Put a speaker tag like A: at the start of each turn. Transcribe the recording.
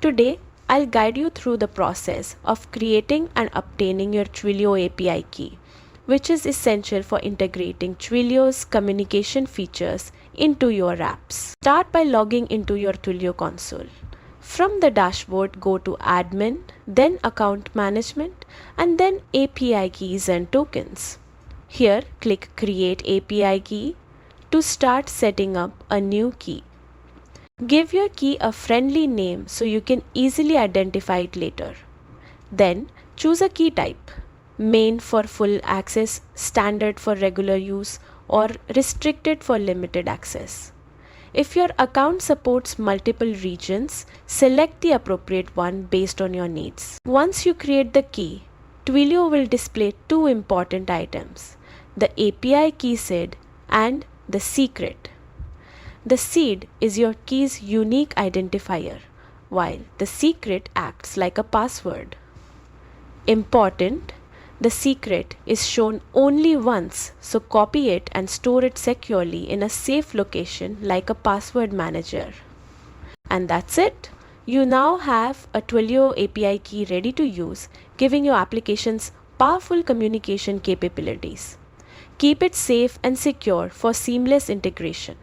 A: Today, I'll guide you through the process of creating and obtaining your Twilio API key, which is essential for integrating Twilio's communication features into your apps. Start by logging into your Twilio console. From the dashboard, go to Admin, then Account Management, and then API Keys and Tokens. Here, click Create API Key to start setting up a new key. Give your key a friendly name so you can easily identify it later. Then, choose a key type: main for full access, standard for regular use, or restricted for limited access. If your account supports multiple regions, select the appropriate one based on your needs. Once you create the key, Twilio will display two important items: the API key SID and the secret. The SID is your key's unique identifier, while the secret acts like a password. Important: the secret is shown only once, so copy it and store it securely in a safe location like a password manager. And that's it. You now have a Twilio API key ready to use, giving your applications powerful communication capabilities. Keep it safe and secure for seamless integration.